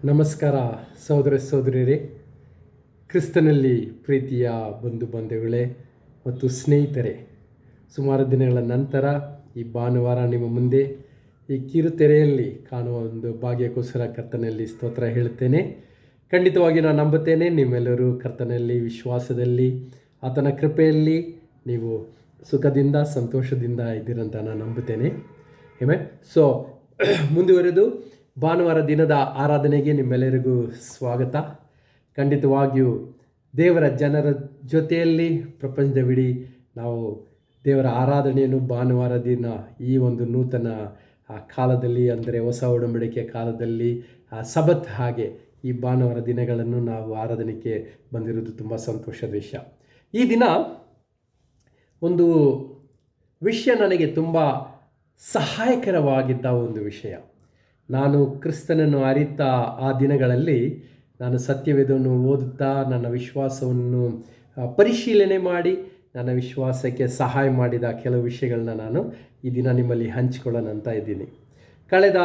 ನಮಸ್ಕಾರ ಸಹೋದರ ಸಹೋದರಿಯರೇ, ಕ್ರಿಸ್ತನಲ್ಲಿ ಪ್ರೀತಿಯ ಬಂಧು ಬಾಂಧವಗಳೇ ಮತ್ತು ಸ್ನೇಹಿತರೆ, ಸುಮಾರು ದಿನಗಳ ನಂತರ ಈ ಭಾನುವಾರ ನಿಮ್ಮ ಮುಂದೆ ಈ ಕಿರುತೆರೆಯಲ್ಲಿ ಕಾಣುವ ಒಂದು ಭಾಗ್ಯಕ್ಕೋಸ್ಕರ ಕರ್ತನಲ್ಲಿ ಸ್ತೋತ್ರ ಹೇಳುತ್ತೇನೆ. ಖಂಡಿತವಾಗಿ ನಾನು ನಂಬುತ್ತೇನೆ ನಿಮ್ಮೆಲ್ಲರೂ ಕರ್ತನಲ್ಲಿ ವಿಶ್ವಾಸದಲ್ಲಿ ಆತನ ಕೃಪೆಯಲ್ಲಿ ನೀವು ಸುಖದಿಂದ ಸಂತೋಷದಿಂದ ಇದ್ದೀರಂತ ನಾನು ನಂಬುತ್ತೇನೆ. ಸೊ ಮುಂದುವರೆದು ಭಾನುವಾರ ದಿನದ ಆರಾಧನೆಗೆ ನಿಮ್ಮೆಲ್ಲರಿಗೂ ಸ್ವಾಗತ. ಖಂಡಿತವಾಗಿಯೂ ದೇವರ ಜನರ ಜೊತೆಯಲ್ಲಿ ಪ್ರಪಂಚದವಿಡೀ ನಾವು ದೇವರ ಆರಾಧನೆಯನ್ನು ಭಾನುವಾರ ದಿನ ಈ ಒಂದು ನೂತನ ಕಾಲದಲ್ಲಿ, ಅಂದರೆ ಹೊಸ ಒಡಂಬಡಿಕೆ ಕಾಲದಲ್ಲಿ ಸಬತ್ ಹಾಗೆ ಈ ಭಾನುವಾರ ದಿನಗಳನ್ನು ನಾವು ಆರಾಧನೆಗೆ ಬಂದಿರೋದು ತುಂಬ ಸಂತೋಷದ ವಿಷಯ. ಈ ದಿನ ಒಂದು ವಿಷಯ ನನಗೆ ತುಂಬ ಸಹಾಯಕರವಾಗಿದ್ದ ಒಂದು ವಿಷಯ. ನಾನು ಕ್ರಿಸ್ತನನ್ನು ಅರಿತ ಆ ದಿನಗಳಲ್ಲಿ ನಾನು ಸತ್ಯವೇದವನ್ನು ಓದುತ್ತಾ ನನ್ನ ವಿಶ್ವಾಸವನ್ನು ಪರಿಶೀಲನೆ ಮಾಡಿ ನನ್ನ ವಿಶ್ವಾಸಕ್ಕೆ ಸಹಾಯ ಮಾಡಿದ ಕೆಲವು ವಿಷಯಗಳನ್ನ ನಾನು ಈ ದಿನ ನಿಮ್ಮಲ್ಲಿ ಹಂಚಿಕೊಳ್ಳೋಣ ಅಂತ ಇದ್ದೀನಿ. ಕಳೆದ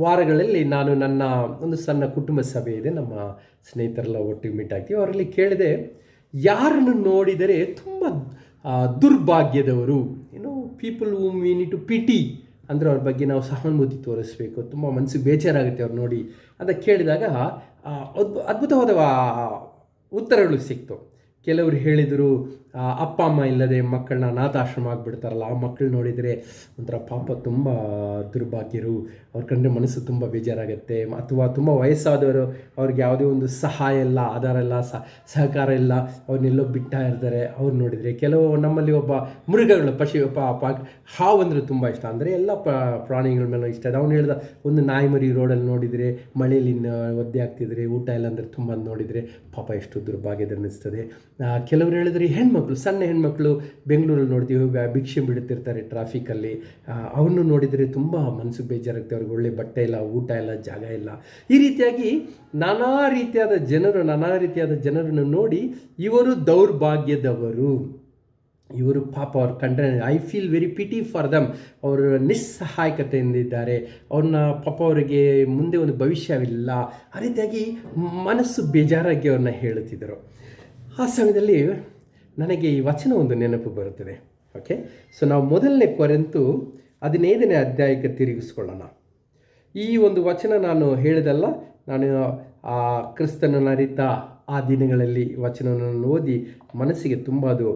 ವಾರಗಳಲ್ಲಿ ನಾನು ನನ್ನ ಒಂದು ಸಣ್ಣ ಕುಟುಂಬ ಸಭೆ ಇದೆ, ನಮ್ಮ ಸ್ನೇಹಿತರೆಲ್ಲ ಒಟ್ಟಿಗೆ ಮೀಟ್ ಆಗ್ತೀವಿ. ಅವರಲ್ಲಿ ಕೇಳಿದೆ, ಯಾರನ್ನು ನೋಡಿದರೆ ತುಂಬ ದುರ್ಭಾಗ್ಯದವರು, people whom we need to pity, ಅಂದರೆ ಅವ್ರ ಬಗ್ಗೆ ನಾವು ಸಹಾನುಭೂತಿ ತೋರಿಸ್ಬೇಕು, ತುಂಬ ಮನಸ್ಸಿಗೆ ಬೇಜಾರಾಗುತ್ತೆ ಅವ್ರು ನೋಡಿ ಅಂತ ಕೇಳಿದಾಗ ಅದ್ಭುತವಾದ ಉತ್ತರಗಳು ಸಿಕ್ತು. ಕೆಲವರು ಹೇಳಿದರು, ಅಪ್ಪ ಅಮ್ಮ ಇಲ್ಲದೆ ಮಕ್ಕಳನ್ನ ಅನಾಥಾಶ್ರಮ ಆಗಿಬಿಡ್ತಾರಲ್ಲ, ಆ ಮಕ್ಕಳು ನೋಡಿದರೆ ಒಂಥರ ಪಾಪ ತುಂಬ ದುರ್ಭಾಗ್ಯರು, ಅವ್ರ ಕಂಡ್ರೆ ಮನಸ್ಸು ತುಂಬ ಬೇಜಾರಾಗುತ್ತೆ. ಅಥವಾ ತುಂಬ ವಯಸ್ಸಾದವರು, ಅವ್ರಿಗೆ ಯಾವುದೇ ಒಂದು ಸಹಾಯ ಇಲ್ಲ, ಆಧಾರ ಇಲ್ಲ, ಸಹಕಾರ ಇಲ್ಲ, ಅವ್ರನ್ನೆಲ್ಲೋ ಬಿಡ್ತಾ ಇರ್ತಾರೆ. ಅವ್ರು ನೋಡಿದರೆ ಕೆಲವು ನಮ್ಮಲ್ಲಿ ಒಬ್ಬ ಮೃಗಗಳು, ಹಾವು ಅಂದರೆ ತುಂಬ ಇಷ್ಟ, ಅಂದರೆ ಎಲ್ಲ ಪ್ರಾಣಿಗಳ ಮೇಲೆ ಇಷ್ಟ ಇದೆ. ಅವ್ನು ಹೇಳ್ದ, ಒಂದು ನಾಯಿ ಮರಿ ರೋಡಲ್ಲಿ ನೋಡಿದರೆ, ಮಳೆಯಲ್ಲಿ ಒದ್ದೆ ಆಗ್ತಿದ್ರೆ, ಊಟ ಇಲ್ಲ ಅಂದರೆ ತುಂಬ ನೋಡಿದರೆ ಪಾಪ ಎಷ್ಟು ದುರ್ಭಾಗ್ಯದ ಅನ್ನಿಸ್ತದೆ. ಕೆಲವರು ಹೇಳಿದ್ರೆ ಹೆಣ್ಮಕ್ಳು, ಸಣ್ಣ ಹೆಣ್ಮಕ್ಳು ಬೆಂಗಳೂರಲ್ಲಿ ನೋಡ್ತೀವಿ, ಭಿಕ್ಷೆ ಬಿಡುತ್ತಿರ್ತಾರೆ ಟ್ರಾಫಿಕಲ್ಲಿ, ಅವನ್ನು ನೋಡಿದರೆ ತುಂಬ ಮನಸ್ಸಿಗೆ ಬೇಜಾರಾಗುತ್ತೆ. ಅವ್ರಿಗೆ ಒಳ್ಳೆ ಬಟ್ಟೆ ಇಲ್ಲ, ಊಟ ಇಲ್ಲ, ಜಾಗ ಇಲ್ಲ. ಈ ರೀತಿಯಾಗಿ ನಾನಾ ರೀತಿಯಾದ ಜನರನ್ನು ನೋಡಿ ಇವರು ದೌರ್ಭಾಗ್ಯದವರು, ಇವರು ಪಾಪ ಅವ್ರು ಕಂಡ್ರೆ I feel very pity for them, ಅವರು ನಿಸ್ಸಹಾಯಕತೆಯಿಂದಿದ್ದಾರೆ, ಅವ್ರನ್ನ ಪಾಪ ಅವರಿಗೆ ಮುಂದೆ ಒಂದು ಭವಿಷ್ಯವಿಲ್ಲ, ಆ ರೀತಿಯಾಗಿ ಮನಸ್ಸು ಬೇಜಾರಾಗಿ ಅವ್ರನ್ನ ಹೇಳುತ್ತಿದ್ದರು. ಆ ಸಮಯದಲ್ಲಿ ನನಗೆ ಈ ವಚನ ಒಂದು ನೆನಪು ಬರುತ್ತದೆ. ಓಕೆ, ಸೊ ನಾವು ಮೊದಲನೇ ಕೊರಿಂಥ 15ನೇ ಅಧ್ಯಾಯಕ್ಕೆ ತಿರುಗಿಸ್ಕೊಳ್ಳೋಣ. ಈ ಒಂದು ವಚನ ನಾನು ಹೇಳಿದಲ್ಲ, ನಾನು ಆ ಕ್ರಿಸ್ತನನ್ನು ಅರಿತ ಆ ದಿನಗಳಲ್ಲಿ ವಚನವನ್ನು ಓದಿ ಮನಸ್ಸಿಗೆ ತುಂಬ ಅದು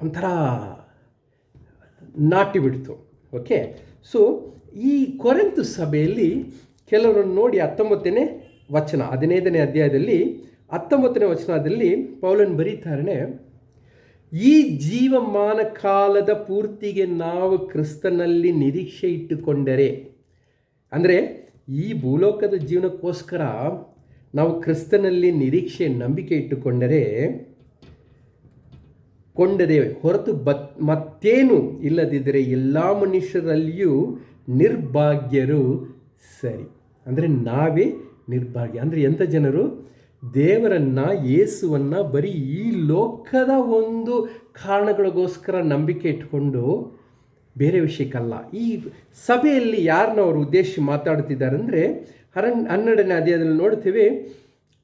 ಒಂಥರ ನಾಟಿ ಬಿಡ್ತು. ಓಕೆ, ಸೊ ಈ ಕೊರಿಂಥ ಸಭೆಯಲ್ಲಿ ಕೆಲವರನ್ನು ನೋಡಿ 19ನೇ ವಚನ 15ನೇ ಅಧ್ಯಾಯದಲ್ಲಿ 19ನೇ ವಚನದಲ್ಲಿ ಪೌಲನು ಬರೀತಾರನೆ, ಈ ಜೀವಮಾನ ಕಾಲದ ಪೂರ್ತಿಗೆ ನಾವು ಕ್ರಿಸ್ತನಲ್ಲಿ ನಿರೀಕ್ಷೆ ಇಟ್ಟುಕೊಂಡರೆ, ಅಂದರೆ ಈ ಭೂಲೋಕದ ಜೀವನಕ್ಕೋಸ್ಕರ ನಾವು ಕ್ರಿಸ್ತನಲ್ಲಿ ನಿರೀಕ್ಷೆ ನಂಬಿಕೆ ಇಟ್ಟುಕೊಂಡರೆ ಹೊರತು ಮತ್ತೇನು ಇಲ್ಲದಿದ್ದರೆ ಎಲ್ಲ ಮನುಷ್ಯರಲ್ಲಿಯೂ ನಿರ್ಭಾಗ್ಯರು ಸರಿ. ಅಂದರೆ ನಾವೇ ನಿರ್ಭಾಗ್ಯ. ಅಂದರೆ ಎಂಥ ಜನರು ದೇವರನ್ನು, ಯೇಸುವನ್ನು ಬರೀ ಈ ಲೋಕದ ಒಂದು ಕಾರಣಗಳಿಗೋಸ್ಕರ ನಂಬಿಕೆ ಇಟ್ಕೊಂಡು ಬೇರೆ ವಿಷಯಕ್ಕಲ್ಲ. ಈ ಸಭೆಯಲ್ಲಿ ಯಾರನ್ನ ಅವರು ಉದ್ದೇಶಿಸಿ ಮಾತಾಡ್ತಿದ್ದಾರೆ ಅಂದರೆ 12ನೇ ಅಧ್ಯಾಯದಲ್ಲಿ ನೋಡ್ತೀವಿ,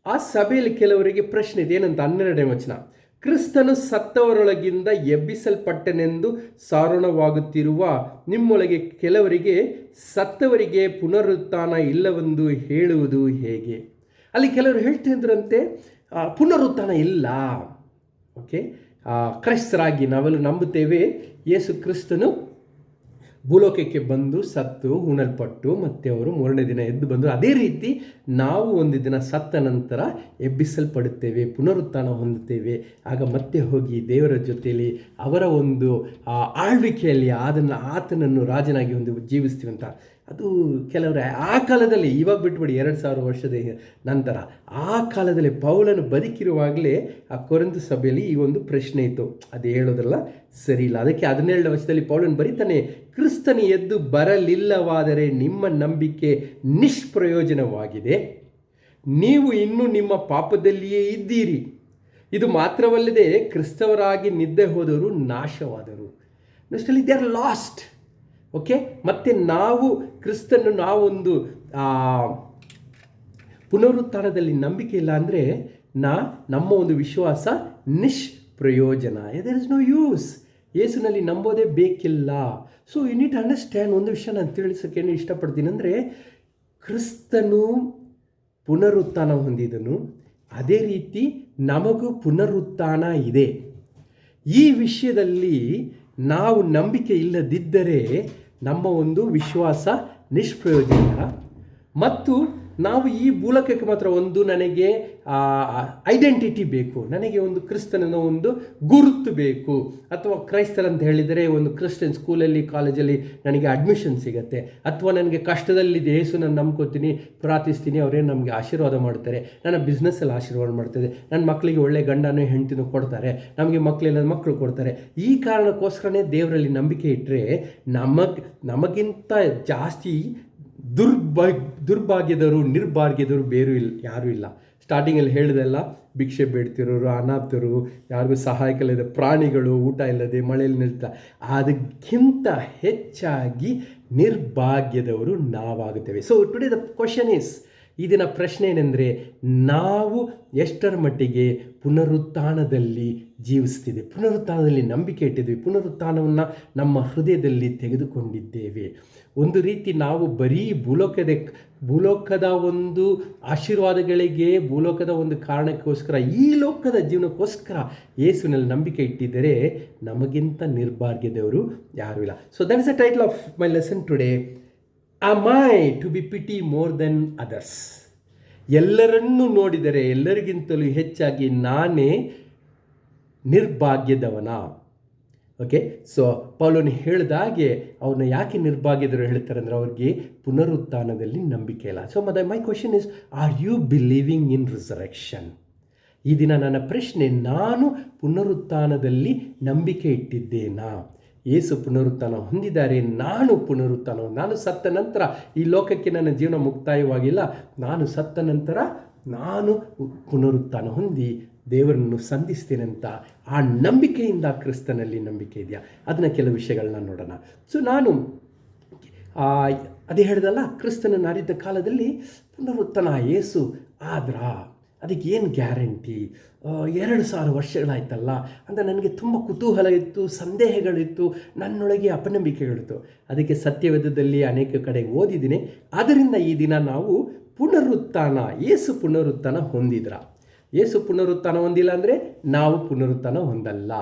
ಆ ಸಭೆಯಲ್ಲಿ ಕೆಲವರಿಗೆ ಪ್ರಶ್ನೆ ಇದೆ. ಏನಂತ 12ನೇ ವಚನ, ಕ್ರಿಸ್ತನು ಸತ್ತವರೊಳಗಿಂದ ಎಬ್ಬಿಸಲ್ಪಟ್ಟನೆಂದು ಸಾರೋಣವಾಗುತ್ತಿರುವ ನಿಮ್ಮೊಳಗೆ ಕೆಲವರಿಗೆ ಸತ್ತವರಿಗೆ ಪುನರುತ್ಥಾನ ಇಲ್ಲವೆಂದು ಹೇಳುವುದು ಹೇಗೆ? ಅಲ್ಲಿ ಕೆಲವರು ಹೇಳ್ತಿದ್ರಂತೆ ಪುನರುತ್ಥಾನ ಇಲ್ಲ. ಓಕೆ, ಕ್ರೈಸ್ತರಾಗಿ ನಾವೆಲ್ಲ ನಂಬುತ್ತೇವೆ ಯೇಸು ಕ್ರಿಸ್ತನು ಭೂಲೋಕಕ್ಕೆ ಬಂದು ಸತ್ತು ಹೂಣಲ್ಪಟ್ಟು ಮತ್ತೆ ಅವರು 3ನೇ ದಿನ ಎದ್ದು ಬಂದರು. ಅದೇ ರೀತಿ ನಾವು ಒಂದು ದಿನ ಸತ್ತ ನಂತರ ಎಬ್ಬಿಸಲ್ಪಡುತ್ತೇವೆ, ಪುನರುತ್ಥಾನ ಹೊಂದುತ್ತೇವೆ. ಆಗ ಮತ್ತೆ ಹೋಗಿ ದೇವರ ಜೊತೆಯಲ್ಲಿ ಅವರ ಒಂದು ಆಳ್ವಿಕೆಯಲ್ಲಿ ಆತನನ್ನು ರಾಜನಾಗಿ ಒಂದು ಜೀವಿಸ್ತೀವಿ ಅಂತ. ಅದು ಕೆಲವರು ಆ ಕಾಲದಲ್ಲಿ, ಇವಾಗ ಬಿಟ್ಬಿಡಿ 2000 ವರ್ಷದ ನಂತರ, ಆ ಕಾಲದಲ್ಲಿ ಪೌಲನು ಬದುಕಿರುವಾಗಲೇ ಆ ಕೊರಿಂಥ ಸಭೆಯಲ್ಲಿ ಈ ಒಂದು ಪ್ರಶ್ನೆ ಇತ್ತು. ಅದು ಹೇಳೋದ್ರಲ್ಲ ಸರಿ ಇಲ್ಲ. ಅದಕ್ಕೆ 17ನೇ ವಚನದಲ್ಲಿ ಪೌಲನು ಬರೀತಾನೆ, ಕ್ರಿಸ್ತನು ಎದ್ದು ಬರಲಿಲ್ಲವಾದರೆ ನಿಮ್ಮ ನಂಬಿಕೆ ನಿಷ್ಪ್ರಯೋಜನವಾಗಿದೆ, ನೀವು ಇನ್ನೂ ನಿಮ್ಮ ಪಾಪದಲ್ಲಿಯೇ ಇದ್ದೀರಿ. ಇದು ಮಾತ್ರವಲ್ಲದೆ ಕ್ರಿಸ್ತವರಾಗಿ ನಿದ್ದೆ ಹೋದವರು ನಾಶವಾದರು. They are lost. ಓಕೆ, ಮತ್ತು ನಾವು ಕ್ರಿಸ್ತನ್ನು ನಾವೊಂದು ಪುನರುತ್ಥಾನದಲ್ಲಿ ನಂಬಿಕೆ ಇಲ್ಲ ಅಂದರೆ ನಮ್ಮ ಒಂದು ವಿಶ್ವಾಸ ನಿಷ್ಪ್ರಯೋಜನ. There is no use. ಯೇಸುನಲ್ಲಿ ನಂಬೋದೇ ಬೇಕಿಲ್ಲ. So you need to understand. ಒಂದು ವಿಷಯ ನಾನು ತಿಳಿಸೋಕೆ ಇಷ್ಟಪಡ್ತೀನಿ ಅಂದರೆ, ಕ್ರಿಸ್ತನು ಪುನರುತ್ಥಾನ ಹೊಂದಿದನು, ಅದೇ ರೀತಿ ನಮಗೂ ಪುನರುತ್ಥಾನ ಇದೆ. ಈ ವಿಷಯದಲ್ಲಿ ನಾವು ನಂಬಿಕೆ ಇಲ್ಲದಿದ್ದರೆ ನಮ್ಮ ಒಂದು ವಿಶ್ವಾಸ ನಿಷ್ಪ್ರಯೋಜನ. ಮತ್ತು ನಾವು ಈ ಮೂಲಕಕ್ಕೆ ಮಾತ್ರ ನನಗೆ ಐಡೆಂಟಿಟಿ ಬೇಕು, ನನಗೆ ಒಂದು ಕ್ರಿಸ್ತನ ಒಂದು ಗುರುತು ಬೇಕು, ಅಥವಾ ಕ್ರೈಸ್ತರಂತ ಹೇಳಿದರೆ ಒಂದು ಕ್ರಿಶ್ಚಿಯನ್ ಸ್ಕೂಲಲ್ಲಿ ಕಾಲೇಜಲ್ಲಿ ನನಗೆ ಅಡ್ಮಿಷನ್ ಸಿಗುತ್ತೆ, ಅಥವಾ ನನಗೆ ಕಷ್ಟದಲ್ಲಿದೆ ಯೇಸು ನಾನು ನಂಬ್ಕೋತೀನಿ, ಪ್ರಾರ್ಥಿಸ್ತೀನಿ, ಅವರೇನು ನಮಗೆ ಆಶೀರ್ವಾದ ಮಾಡ್ತಾರೆ, ನನ್ನ ಬಿಸ್ನೆಸ್ಸಲ್ಲಿ ಆಶೀರ್ವಾದ ಮಾಡ್ತಾರೆ, ನನ್ನ ಮಕ್ಕಳಿಗೆ ಒಳ್ಳೆ ಗಂಡನೂ ಹೆಂಡತಿನೂ ಕೊಡ್ತಾರೆ, ನಮಗೆ ಮಕ್ಕಳು ಕೊಡ್ತಾರೆ. ಈ ಕಾರಣಕ್ಕೋಸ್ಕರನೇ ದೇವರಲ್ಲಿ ನಂಬಿಕೆ ಇಟ್ಟರೆ ನಮಗಿಂತ ಜಾಸ್ತಿ ದುರ್ಭಾಗ್ಯದವರು ನಿರ್ಭಾಗ್ಯದವರು ಯಾರೂ ಇಲ್ಲ. ಸ್ಟಾರ್ಟಿಂಗಲ್ಲಿ ಹೇಳಿದೆಲ್ಲ, ಭಿಕ್ಷೆ ಬೇಡ್ತಿರೋರು, ಅನಾಥರು, ಯಾರಿಗೂ ಸಹಾಯಕವಿಲ್ಲದೆ, ಪ್ರಾಣಿಗಳು, ಊಟ ಇಲ್ಲದೆ, ಮಳೆಯಲ್ಲಿ ನಿಲ್ತಾ, ಅದಕ್ಕಿಂತ ಹೆಚ್ಚಾಗಿ ನಿರ್ಭಾಗ್ಯದವರು ನಾವಾಗುತ್ತೇವೆ. So today the question is, ಈ ದಿನ ಪ್ರಶ್ನೆ ಏನೆಂದರೆ, ನಾವು ಎಷ್ಟರ ಮಟ್ಟಿಗೆ ಪುನರುತ್ಥಾನದಲ್ಲಿ ಜೀವಿಸ್ತಿದೆ, ಪುನರುತ್ಥಾನದಲ್ಲಿ ನಂಬಿಕೆ ಇಟ್ಟಿದ್ದೀವಿ, ಪುನರುತ್ಥಾನವನ್ನು ನಮ್ಮ ಹೃದಯದಲ್ಲಿ ತೆಗೆದುಕೊಂಡಿದ್ದೇವೆ. ಒಂದು ರೀತಿ ನಾವು ಬರೀ ಭೂಲೋಕದ ಒಂದು ಆಶೀರ್ವಾದಗಳಿಗೆ, ಭೂಲೋಕದ ಒಂದು ಕಾರಣಕ್ಕೋಸ್ಕರ, ಈ ಲೋಕದ ಜೀವನಕ್ಕೋಸ್ಕರ ಯೇಸುವಿನಲ್ಲಿ ನಂಬಿಕೆ ಇಟ್ಟಿದ್ದರೆ ನಮಗಿಂತ ನಿರ್ಭಾಗ್ಯದವರು ಯಾರೂ ಇಲ್ಲ. So that is the title of my lesson today. Am I to be pity more than others? ಎಲ್ಲರನ್ನೂ ನೋಡಿದರೆ ಎಲ್ಲರಿಗಿಂತಲೂ ಹೆಚ್ಚಾಗಿ ನಾನೇ ನಿರ್ಭಾಗ್ಯದವನ? ಓಕೆ, ಸೊ ಪೌಲನು ಹೇಳಿದಾಗೆ ಅವ್ರನ್ನ ಯಾಕೆ ನಿರ್ಭಾಗ್ಯದರು ಹೇಳ್ತಾರೆ ಅಂದರೆ, ಅವ್ರಿಗೆ ಪುನರುತ್ಥಾನದಲ್ಲಿ ನಂಬಿಕೆ ಇಲ್ಲ. So my question is, are you believing in resurrection? ಈ ದಿನ ನನ್ನ ಪ್ರಶ್ನೆ, ನಾನು ಪುನರುತ್ಥಾನದಲ್ಲಿ ನಂಬಿಕೆ ಇಟ್ಟಿದ್ದೇನಾ? ಯೇಸು ಪುನರುತ್ಥಾನ ಹೊಂದಿದ್ದಾರೆ, ನಾನು ಸತ್ತ ನಂತರ ಈ ಲೋಕಕ್ಕೆ ನನ್ನ ಜೀವನ ಮುಕ್ತಾಯವಾಗಿಲ್ಲ, ನಾನು ಸತ್ತ ನಂತರ ನಾನು ಪುನರುತ್ಥಾನ ಹೊಂದಿ ದೇವರನ್ನು ಸಂಧಿಸ್ತೇನೆ ಅಂತ ಆ ನಂಬಿಕೆಯಿಂದ ಕ್ರಿಸ್ತನಲ್ಲಿ ನಂಬಿಕೆ ಇದೆಯಾ? ಅದನ್ನ ಕೆಲವು ವಿಷಯಗಳನ್ನ ನೋಡೋಣ. ಸೊ ನಾನು ಅದೇ ಹೇಳಿದಲ್ಲ, ಕ್ರಿಸ್ತನನ್ನು ಅರಿತ ಕಾಲದಲ್ಲಿ ಪುನರುತ್ಥಾನ ಯೇಸು ಆದ್ರಾ? ಅದಕ್ಕೆ ಏನು ಗ್ಯಾರಂಟಿ? 2000 ವರ್ಷಗಳಾಯ್ತಲ್ಲ ಅಂತ ನನಗೆ ತುಂಬ ಕುತೂಹಲ ಇತ್ತು, ಸಂದೇಹಗಳಿತ್ತು, ನನ್ನೊಳಗೆ ಅಪನಂಬಿಕೆಗಳಿತ್ತು. ಅದಕ್ಕೆ ಸತ್ಯವೇದದಲ್ಲಿ ಅನೇಕ ಕಡೆ ಓದಿದ್ದೀನಿ. ಆದ್ದರಿಂದ ಈ ದಿನ ನಾವು ಯೇಸು ಪುನರುತ್ಥಾನ ಯೇಸು ಪುನರುತ್ಥಾನ ಹೊಂದಿಲ್ಲ ಅಂದರೆ ನಾವು ಪುನರುತ್ಥಾನ ಹೊಂದಲ್ಲ.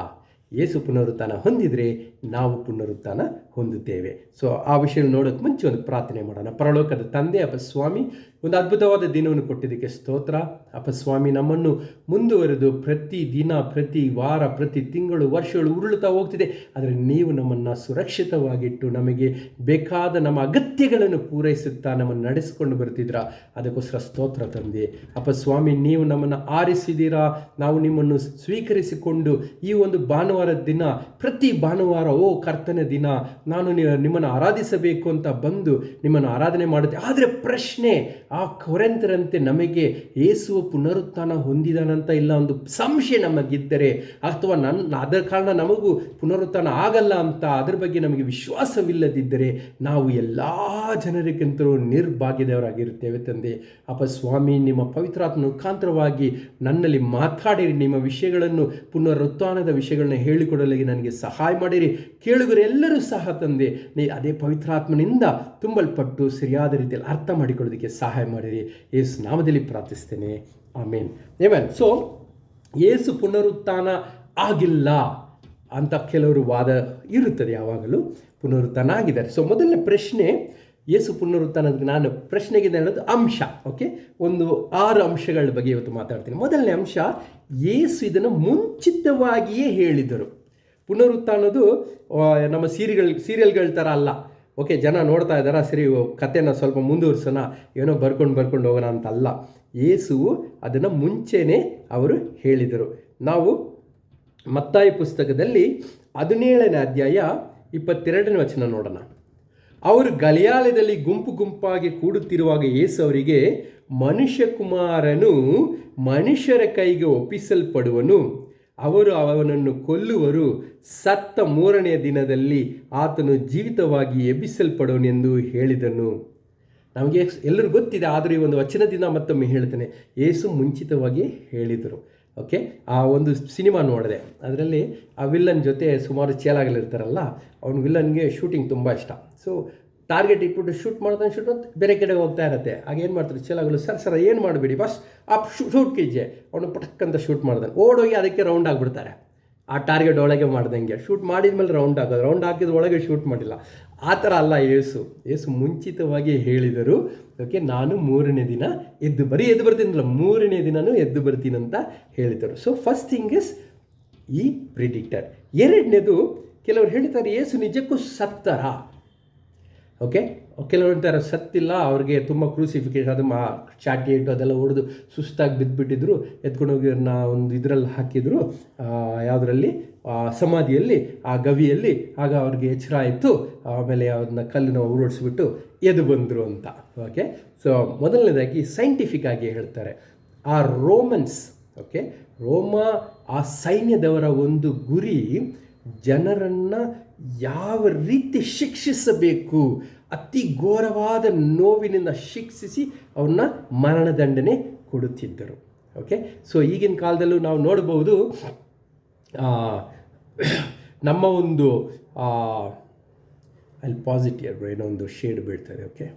ಯೇಸು ಪುನರುತ್ಥಾನ ಹೊಂದಿದರೆ ನಾವು ಪುನರುತ್ಥಾನ ಹೊಂದುತ್ತೇವೆ. ಸೊ ಆ ವಿಷಯ ನೋಡೋಕ್ಕೆ ಮುಂಚೆ ಒಂದು ಪ್ರಾರ್ಥನೆ ಮಾಡೋಣ. ಪರಲೋಕದ ತಂದೆ, ಅಪಸ್ವಾಮಿ, ಒಂದು ಅದ್ಭುತವಾದ ದಿನವನ್ನು ಕೊಟ್ಟಿದ್ದಕ್ಕೆ ಸ್ತೋತ್ರ. ಅಪಸ್ವಾಮಿ, ನಮ್ಮನ್ನು ಮುಂದುವರೆದು ಪ್ರತಿ ದಿನ, ಪ್ರತಿ ವಾರ, ಪ್ರತಿ ತಿಂಗಳು, ವರ್ಷಗಳು ಉರುಳುತ್ತಾ ಹೋಗ್ತಿದೆ. ಆದರೆ ನೀವು ನಮ್ಮನ್ನು ಸುರಕ್ಷಿತವಾಗಿಟ್ಟು ನಮಗೆ ಬೇಕಾದ ನಮ್ಮ ಅಗತ್ಯಗಳನ್ನು ಪೂರೈಸುತ್ತಾ ನಮ್ಮನ್ನು ನಡೆಸಿಕೊಂಡು ಬರ್ತಿದ್ದೀರಾ. ಅದಕ್ಕೋಸ್ಕರ ಸ್ತೋತ್ರ ತಂದೆ. ಅಪಸ್ವಾಮಿ, ನೀವು ನಮ್ಮನ್ನು ಆರಿಸಿದ್ದೀರಾ. ನಾವು ನಿಮ್ಮನ್ನು ಸ್ವೀಕರಿಸಿಕೊಂಡು ಈ ಒಂದು ಭಾನುವಾರ ದಿನ, ಪ್ರತಿ ಭಾನುವಾರ ಕರ್ತನ ದಿನ ನಾನು ನಿಮ್ಮನ್ನು ಆರಾಧಿಸಬೇಕು ಅಂತ ಬಂದು ನಿಮ್ಮನ್ನು ಆರಾಧನೆ ಮಾಡುತ್ತೆ. ಆದರೆ ಪ್ರಶ್ನೆ, ಆ ಕೊರಿಂಥರಂತೆ ನಮಗೆ ಯೇಸುವ ಪುನರುತ್ಥಾನ ಹೊಂದಿದಾನಂತ ಇಲ್ಲ ಒಂದು ಸಂಶಯ ನಮಗಿದ್ದರೆ, ಅಥವಾ ಅದರ ಕಾರಣ ನಮಗೂ ಪುನರುತ್ಥಾನ ಆಗಲ್ಲ ಅಂತ ಅದರ ಬಗ್ಗೆ ನಮಗೆ ವಿಶ್ವಾಸವಿಲ್ಲದಿದ್ದರೆ ನಾವು ಎಲ್ಲ ಜನರಿಗಿಂತಲೂ ನಿರ್ಭಾಗ್ಯದವರಾಗಿರುತ್ತೇವೆ ತಂದೆ. ಅಪಸ್ವಾಮಿ, ನಿಮ್ಮ ಪವಿತ್ರಾತ್ಮ ಮುಖಾಂತರವಾಗಿ ನನ್ನಲ್ಲಿ ಮಾತಾಡಿರಿ, ನಿಮ್ಮ ವಿಷಯಗಳನ್ನು, ಪುನರುತ್ಥಾನದ ವಿಷಯಗಳನ್ನ ಹೇಳಿಕೊಡಲಿಕ್ಕೆ ನನಗೆ ಸಹಾಯ ಮಾಡಿರಿ. ಕೇಳುಗರೆಲ್ಲರೂ ಸಹ ತಂದೆ ಅದೇ ಪವಿತ್ರಾತ್ಮನಿಂದ ತುಂಬಲ್ಪಟ್ಟು ಸರಿಯಾದ ರೀತಿಯಲ್ಲಿ ಅರ್ಥ ಮಾಡಿಕೊಳ್ಳೋದಕ್ಕೆ ಸಹಾಯ ಮಾಡಿರಿ. ಯೇಸು ನಾಮದಲ್ಲಿ ಪ್ರಾರ್ಥಿಸ್ತೇನೆ, ಆಮೇನ್. ಸೊ ಯೇಸು ಪುನರುತ್ಥಾನ ಆಗಿಲ್ಲ ಅಂತ ಕೆಲವರು ವಾದ ಇರುತ್ತದೆ. ಯಾವಾಗಲೂ ಪುನರುತ್ಥಾನ ಆಗಿದ್ದಾರೆ. ಸೊ ಮೊದಲನೇ ಪ್ರಶ್ನೆ, ಯೇಸು ಪುನರುತ್ಥಾನದ ನಾನು ಪ್ರಶ್ನೆಗೆ ಹೇಳೋದು ಅಂಶ. ಓಕೆ, ಒಂದು 6 ಅಂಶಗಳ ಬಗ್ಗೆ ಇವತ್ತು ಮಾತಾಡ್ತೀನಿ. ಮೊದಲನೇ ಅಂಶ, ಯೇಸು ಇದನ್ನು ಮುಂಚಿತವಾಗಿಯೇ ಹೇಳಿದರು. ಪುನರುತ್ಥಾನದು ನಮ್ಮ ಸೀರಿಯಲ್ಗಳ ಥರ ಅಲ್ಲ. ಓಕೆ, ಜನ ನೋಡ್ತಾ ಇದ್ದಾರಾ, ಸರಿ ಕಥೆನ ಸ್ವಲ್ಪ ಮುಂದುವರ್ಸೋಣ, ಏನೋ ಬರ್ಕೊಂಡು ಹೋಗೋಣ ಅಂತ ಅಲ್ಲ. ಯೇಸು ಅದನ್ನು ಮುಂಚೆನೇ ಅವರು ಹೇಳಿದರು. ನಾವು ಮತ್ತಾಯ ಪುಸ್ತಕದಲ್ಲಿ 17ನೇ ಅಧ್ಯಾಯ 22ನೇ ವಚನ ನೋಡೋಣ. ಅವರು ಗಲಿಲಾಯದಲ್ಲಿ ಗುಂಪಾಗಿ ಕೂಡುತ್ತಿರುವಾಗ ಯೇಸು ಅವರಿಗೆ, ಮನುಷ್ಯಕುಮಾರನು ಮನುಷ್ಯರ ಕೈಗೆ ಒಪ್ಪಿಸಲ್ಪಡುವನು, ಅವರು ಅವನನ್ನು ಕೊಲ್ಲುವರು, ಸತ್ತ 3ನೇ ದಿನದಲ್ಲಿ ಆತನು ಜೀವಿತವಾಗಿ ಎಬ್ಬಿಸಲ್ಪಡೋನೆಂದು ಹೇಳಿದನು. ನಮಗೆ ಎಲ್ಲರೂ ಗೊತ್ತಿದೆ, ಆದರೂ ಈ ಒಂದು ವಚನದಿಂದ ಮತ್ತೊಮ್ಮೆ ಹೇಳ್ತೇನೆ. ಯೇಸು ಮುಂಚಿತವಾಗಿ ಹೇಳಿದರು. ಓಕೆ, ಆ ಒಂದು ಸಿನಿಮಾ ನೋಡಿದೆ. ಅದರಲ್ಲಿ ಆ ವಿಲ್ಲನ್ ಜೊತೆ ಸುಮಾರು ಚೇಲಾಗಲಿರ್ತಾರಲ್ಲ, ಅವನು ವಿಲ್ಲನ್ಗೆ ಶೂಟಿಂಗ್ ತುಂಬ ಇಷ್ಟ. ಸೊ ಟಾರ್ಗೆಟ್ ಇಟ್ಬಿಟ್ಟು ಶೂಟ್ ಮಾಡ್ತಾನೆ ಬೇರೆ ಕಡೆ ಹೋಗ್ತಾ ಇರುತ್ತೆ. ಆಗ ಏನು ಮಾಡ್ತಾರೆ ಚೇಲಾಗಲು, ಸರ್ ಏನು ಮಾಡಬೇಡಿ ಬಸ್ ಆ ಶೂಟ್ ಕೀಜೆ, ಅವನು ಪಟಕ್ಕಂತ ಶೂಟ್ ಮಾಡ್ತಾನೆ, ಓಡೋಗಿ ಅದಕ್ಕೆ ರೌಂಡ್ ಆಗಿಬಿಡ್ತಾರೆ. ಆ ಟಾರ್ಗೆಟ್ ಒಳಗೆ ಮಾಡ್ದಂಗೆ ಶೂಟ್ ಮಾಡಿದ ಮೇಲೆ ರೌಂಡ್ ಹಾಕಿದ ಒಳಗೆ ಶೂಟ್ ಮಾಡಿಲ್ಲ. ಆ ಥರ ಅಲ್ಲ ಯೇಸು ಮುಂಚಿತವಾಗಿ ಹೇಳಿದರು. ಓಕೆ, ನಾನು 3ನೇ ದಿನ ಎದ್ದು ಬರ್ತೀನಲ್ಲ, 3ನೇ ದಿನನೂ ಎದ್ದು ಬರ್ತೀನಂತ ಹೇಳಿದರು. ಸೊ ಫಸ್ಟ್ ಥಿಂಗ್ ಇಸ್ ಈ ಪ್ರಿಡಿಕ್ಟರ್. 2ನೇದು, ಕೆಲವರು ಹೇಳ್ತಾರೆ ಯೇಸು ನಿಜಕ್ಕೂ ಸತ್ತರ. ಓಕೆ, ಕೆಲವರು ಹೇಳ್ತಾರೆ ಸತ್ತಿಲ್ಲ, ಅವ್ರಿಗೆ ತುಂಬ ಕ್ರೂಸಿಫಿಕೇಶನ್, ಅದು ಚಾಟಿ ಇಟ್ಟು ಅದೆಲ್ಲ ಹೊಡೆದು ಸುಸ್ತಾಗಿ ಬಿದ್ದುಬಿಟ್ಟಿದ್ರು, ಎತ್ಕೊಂಡೋಗಿ ಅವ್ರನ್ನ ಒಂದು ಇದರಲ್ಲಿ ಹಾಕಿದರು, ಯಾವುದರಲ್ಲಿ, ಸಮಾಧಿಯಲ್ಲಿ, ಆ ಗವಿಯಲ್ಲಿ. ಆಗ ಅವ್ರಿಗೆ ಎಚ್ಚರ ಆಯಿತು, ಆಮೇಲೆ ಅವ್ರನ್ನ ಕಲ್ಲನ್ನ ಉರುಳಿಸ್ಬಿಟ್ಟು ಎದ್ದು ಬಂದರು ಅಂತ. ಓಕೆ, ಸೊ ಮೊದಲನೇದಾಗಿ ಸೈಂಟಿಫಿಕ್ ಆಗಿ ಹೇಳ್ತಾರೆ, ಆ ರೋಮನ್ಸ್, ಓಕೆ, ಆ ಸೈನ್ಯದವರ ಒಂದು ಗುರಿ ಜನರನ್ನು ಯಾವ ರೀತಿ ಶಿಕ್ಷಿಸಬೇಕು, ಅತಿ ಘೋರವಾದ ನೋವಿನಿಂದ ಶಿಕ್ಷಿಸಿ ಅವ್ರನ್ನ ಮರಣದಂಡನೆ ಕೊಡುತ್ತಿದ್ದರು. ಓಕೆ, ಸೊ ಈಗಿನ ಕಾಲದಲ್ಲೂ ನಾವು ನೋಡ್ಬೋದು, ನಮ್ಮ ಒಂದು ಅಲ್ಲಿ ಪಾಸಿಟಿವ್ ಏನೋ ಒಂದು ಶೇಡ್ ಬೀಳ್ತದೆ. ಓಕೆ.